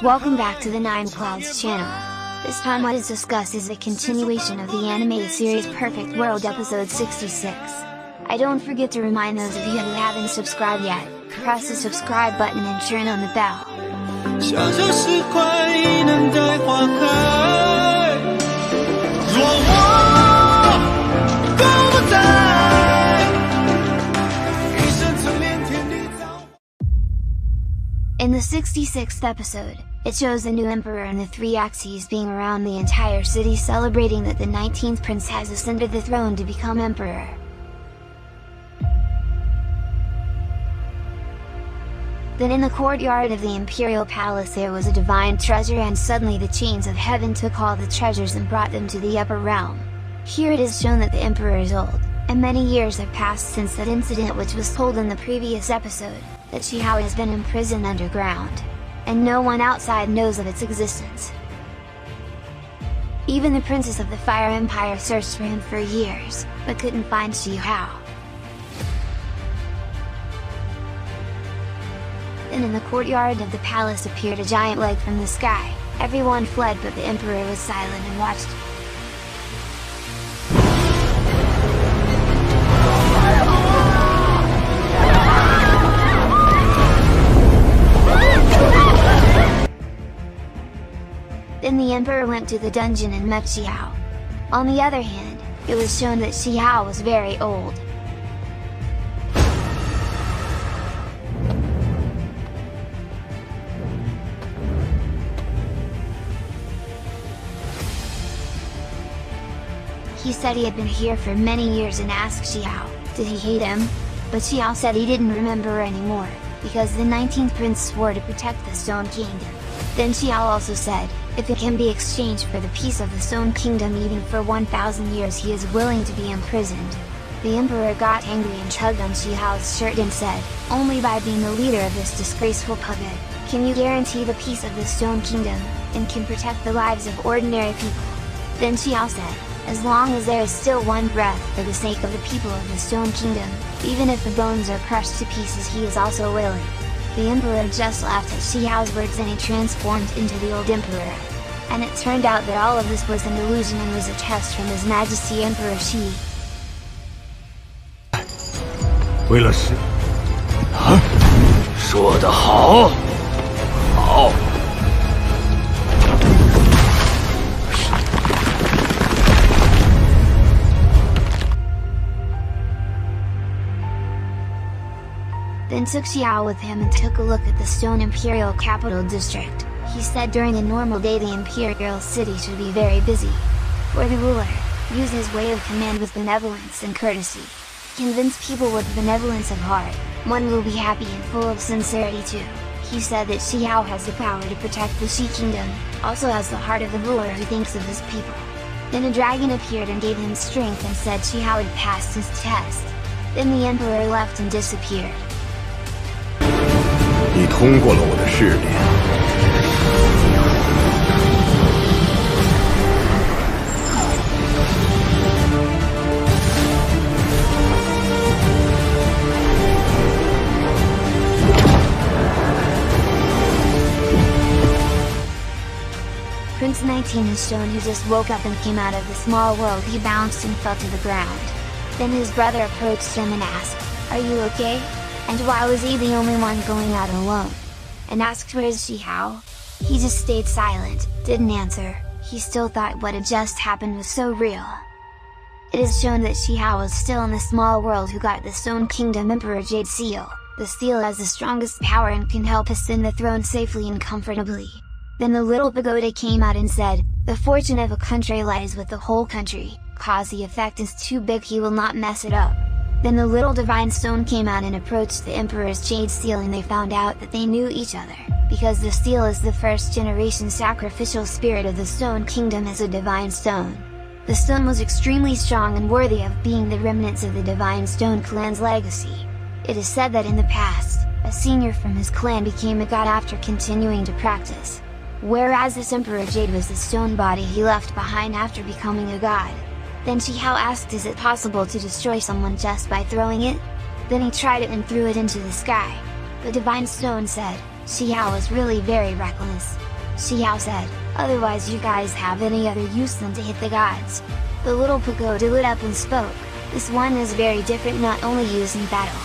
Welcome back to the Nine Clouds channel. This time what is discussed is the continuation of the anime series Perfect World episode 66. I don't forget to remind those of you who haven't subscribed yet, press the subscribe button and turn on the bell. 小小石块已能带花开，若我都不在，一生曾连天地造。 In the 66th episode, it shows the new emperor and the three axes being around the entire city celebrating that the 19th prince has ascended the throne to become emperor. Then in the courtyard of the imperial palace there was a divine treasure, and suddenly the chains of heaven took all the treasures and brought them to the upper realm. Here it is shown that the emperor is old, and many years have passed since that incident which was told in the previous episode, that Shijie has been imprisoned underground, and no one outside knows of its existence. Even the princess of the Fire Empire searched for him for years, but couldn't find Shijie. Then in the courtyard of the palace appeared a giant leg from the sky. Everyone fled, but the emperor was silent and watched. Then the emperor went to the dungeon and met Shijie. On the other hand, it was shown that Shijie was very old. He said he had been here for many years and asked Shijie, did he hate him? But Shijie said he didn't remember anymore, because the 19th prince swore to protect the Stone Kingdom. Then Shijie also said, if it can be exchanged for the peace of the Stone Kingdom even for 1,000 years, he is willing to be imprisoned. The emperor got angry and tugged on Shijie's shirt and said, only by being the leader of this disgraceful puppet, can you guarantee the peace of the Stone Kingdom, and can protect the lives of ordinary people. Then Shijie said, as long as there is still one breath for the sake of the people of the Stone Kingdom, even if the bones are crushed to pieces, he is also willing. The emperor just laughed at Shijie's words and he transformed into the old emperor. And it turned out that all of this was an illusion and was a test from His Majesty Emperor Shijie. 为了是，说得好，好。 Then took Shijie with him and took a look at the Stone Imperial Capital District. He said during a normal day the Imperial City should be very busy. For the ruler, use his way of command with benevolence and courtesy. Convince people with benevolence of heart, one will be happy and full of sincerity too. He said that Shijie has the power to protect the Shi Kingdom, also has the heart of the ruler who thinks of his people. Then a dragon appeared and gave him strength and said Shijie had passed his test. Then the emperor left and disappeared. 你通过了我的试炼。Prince 19 is shown, who just woke up and came out of the small world. He bounced and fell to the ground. Then his brother approached him and asked, are you okay? And why was he the only one going out alone? And asked where is Shijie? He just stayed silent, didn't answer. He still thought what had just happened was so real. It is shown that Shijie was still in the small world who got the Stone Kingdom Emperor Jade Seal. The seal has the strongest power and can help ascend the throne safely and comfortably. Then the little pagoda came out and said, the fortune of a country lies with the whole country, cause the effect is too big, he will not mess it up. Then the little divine stone came out and approached the emperor's jade seal, and they found out that they knew each other, because the seal is the first generation sacrificial spirit of the Stone Kingdom as a divine stone. The stone was extremely strong and worthy of being the remnants of the Divine Stone clan's legacy. It is said that in the past, a senior from his clan became a god after continuing to practice. Whereas this Emperor Jade was the stone body he left behind after becoming a god. Then Shijie asked, is it possible to destroy someone just by throwing it? Then he tried it and threw it into the sky. The Divine Stone said, Shijie was really very reckless. Xiao said, otherwise you guys have any other use than to hit the gods. The little pagoda lit up and spoke, this one is very different, not only used in battle.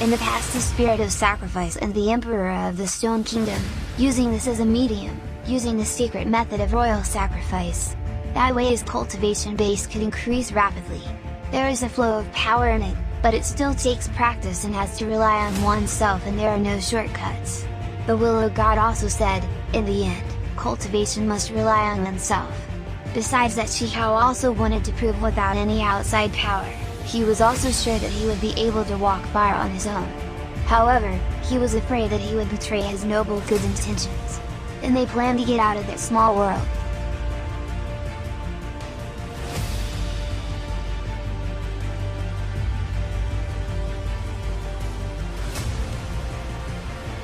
In the past the spirit of sacrifice and the Emperor of the Stone Kingdom, using this as a medium, using the secret method of royal sacrifice. That way his cultivation base could increase rapidly. There is a flow of power in it, but it still takes practice and has to rely on oneself, and there are no shortcuts. The Willow God also said, in the end, cultivation must rely on oneself. Besides that, Shihao also wanted to prove without any outside power, he was also sure that he would be able to walk far on his own. However, he was afraid that he would betray his noble good intentions. Then they planned to get out of that small world.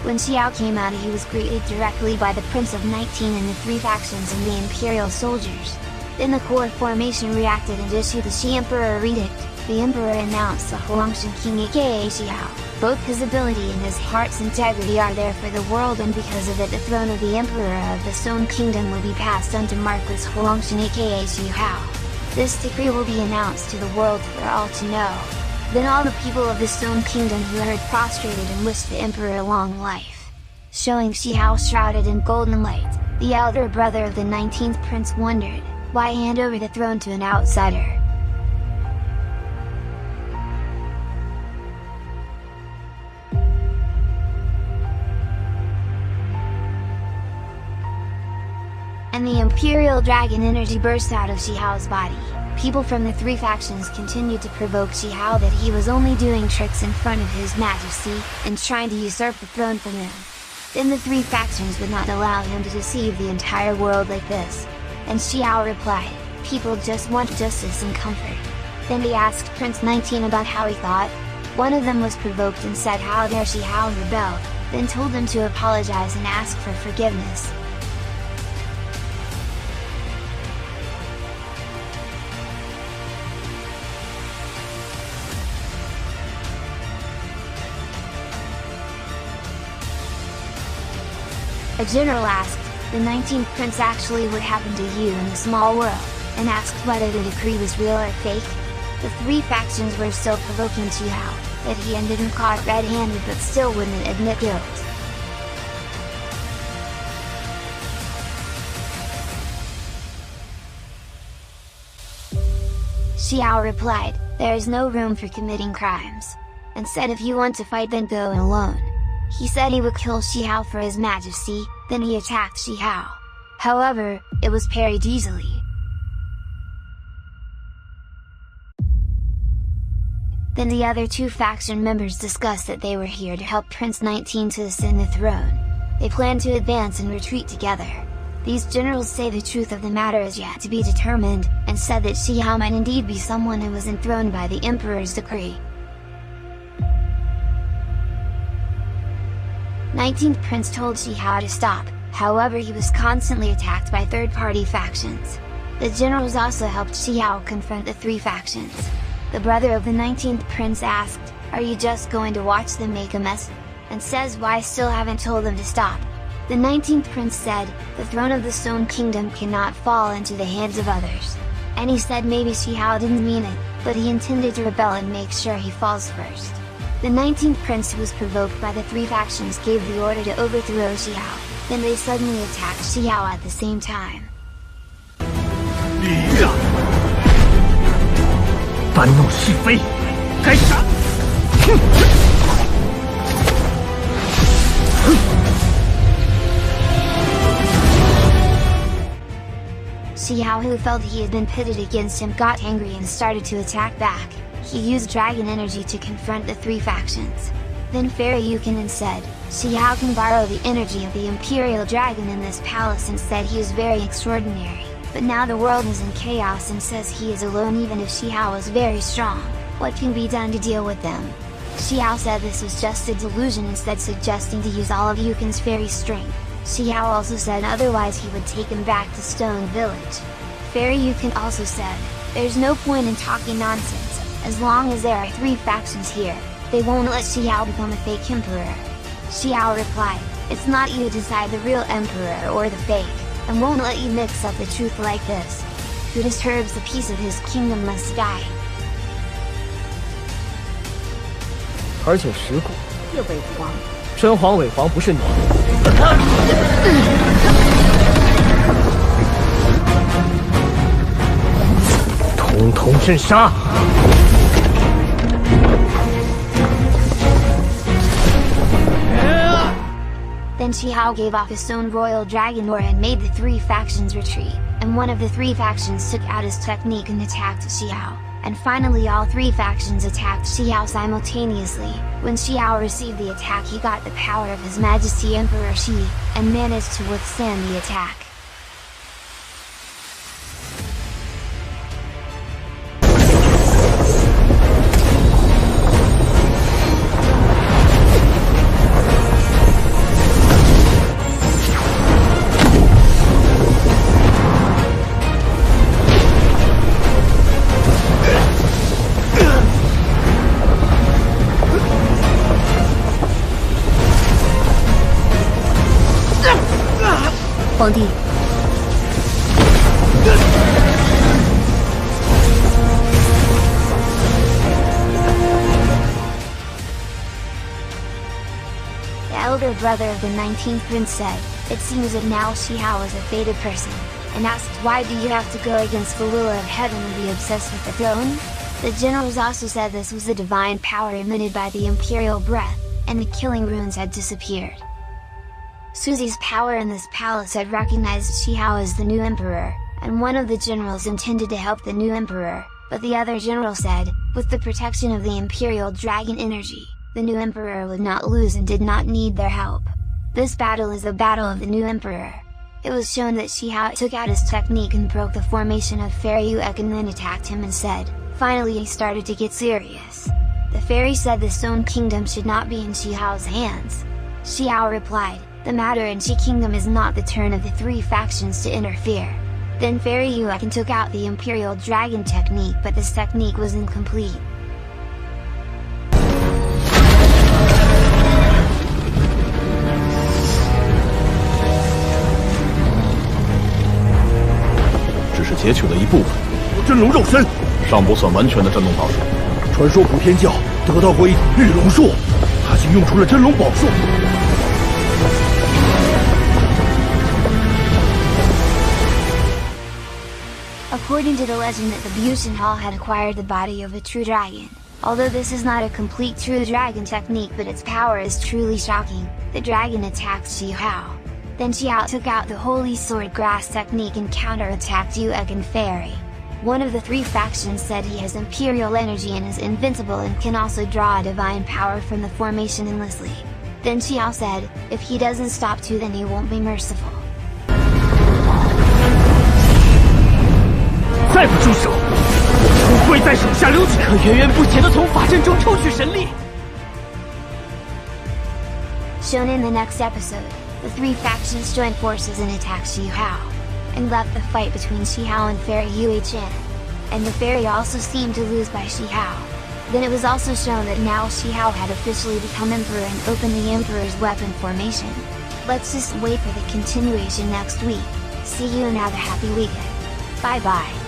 When Xiao came out, he was greeted directly by the Prince of 19 and the 3 factions and the Imperial soldiers. Then the core formation reacted and issued the Shi Emperor edict. The Emperor announced the Huangshan King aka Xiao, both his ability and his heart's integrity are there for the world, and because of it the throne of the Emperor of the Stone Kingdom will be passed on to Marquis Huangshan aka Xiao. This decree will be announced to the world for all to know. Then all the people of the Stone Kingdom who heard prostrated and wished the Emperor long life. Showing Xiao shrouded in golden light, the elder brother of the 19th prince wondered, why hand over the throne to an outsider? And the Imperial Dragon energy burst out of Xiao's body. People from the 3 factions continued to provoke Xiao that he was only doing tricks in front of His Majesty, and trying to usurp the throne from him. Then the 3 factions would not allow him to deceive the entire world like this. And Xiao replied, people just want justice and comfort. Then he asked Prince 19 about how he thought. One of them was provoked and said how dare Xiao rebelled, then told him to apologize and ask for forgiveness. A general asked, the 19th prince actually what happened to you in the small world, and asked whether the decree was real or fake. The 3 factions were still provoking Xiao, that he ended up caught red-handed but still wouldn't admit guilt. Xiao replied, there is no room for committing crimes, and said if you want to fight then go alone. He said he would kill Xiao for His Majesty, then he attacked Xiao. However, it was parried easily. Then the other 2 faction members discussed that they were here to help Prince 19 to ascend the throne. They planned to advance and retreat together. These generals say the truth of the matter is yet to be determined, and said that Xiao might indeed be someone who was enthroned by the Emperor's decree. 19th Prince told Xiao to stop, however he was constantly attacked by third-party factions. The generals also helped Xiao confront the 3 factions. The brother of the 19th Prince asked, are you just going to watch them make a mess? And says why still haven't told them to stop. The 19th Prince said, the throne of the Stone Kingdom cannot fall into the hands of others. And he said maybe Xiao didn't mean it, but he intended to rebel and make sure he falls first. The 19th Prince, who was provoked by the 3 factions, gave the order to overthrow Xiao, then they suddenly attacked Xiao at the same time. 你呀，搬弄是非，该杀！哼！ Xiao, who felt he had been pitted against him, got angry and started to attack back. He used dragon energy to confront the 3 factions. Then Fairy Yukinon said, Xiao can borrow the energy of the Imperial Dragon in this palace, and said he is very extraordinary, but now the world is in chaos and says he is alone even if Xiao is very strong. What can be done to deal with them? Xiao said this was just a delusion, instead suggesting to use all of Yukin's fairy strength. Xiao also said otherwise he would take him back to Stone Village. Fairy Yukon also said, there's no point in talking nonsense, as long as there are 3 factions here, they won't let Xiao become a fake emperor. Xiao replied, It's not you decide the real emperor or the fake, and won't let you mix up the truth like this. Who disturbs the peace of his kingdom must die. 而且石骨，又伪皇，真皇伪皇不是你。统统镇杀！ Then Shihao gave off his own royal dragon aura and made the three factions retreat, and one of the three factions took out his technique and attacked Shihao, and finally all three factions attacked Shihao simultaneously. When Shihao received the attack, he got the power of His Majesty Emperor Shi, and managed to withstand the attack.皇帝， The elder brother of the 19th prince said, "It seems that now Shihao is a fated person," and asked, "Why do you have to go against the ruler of heaven and be obsessed with the throne?" The generals also said this was the divine power emitted by the imperial breath, and the killing runes had disappeared. Suzi's power in this palace had recognized Shihao as the new emperor, and one of the generals intended to help the new emperor, but the other general said, with the protection of the imperial dragon energy, the new emperor would not lose and did not need their help. This battle is the battle of the new emperor. It was shown that Shihao took out his technique and broke the formation of Fairy Yuek and then attacked him and said, finally he started to get serious. The fairy said the Stone Kingdom should not be in Shihao's hands. Shihao replied, "The matter in Shi Kingdom is not the turn of the three factions to interfere." Then Fairy Yuek took out the Imperial Dragon technique, but this technique was incomplete.只是截取了一部分，真龙肉身，尚不算完全的真龙宝术。传说普天教得到过一种御龙术，他竟用出了真龙宝术。 According to the legend that the Bushin Hall had acquired the body of a true dragon. Although this is not a complete true dragon technique, but its power is truly shocking, the dragon attacked Shihao. Then Shihao took out the Holy Sword Grass technique and counter-attacked Yuek and Fairy. One of the three factions said he has imperial energy and is invincible and can also draw a divine power from the formation endlessly. Then Shihao said, if he doesn't stop too, then he won't be merciful. 再不住手，我会在手下留情，可源源不绝地从法阵中抽取神力。 Shown in the next episode, the three factions joined forces and attacked Shihao, and left the fight between Shihao and Fairy Yuechan. And the fairy also seemed to lose by Shihao. Then it was also shown that now Shihao had officially become emperor and opened the emperor's weapon formation. Let's just wait for the continuation next week. See you and have a happy weekend. Bye bye.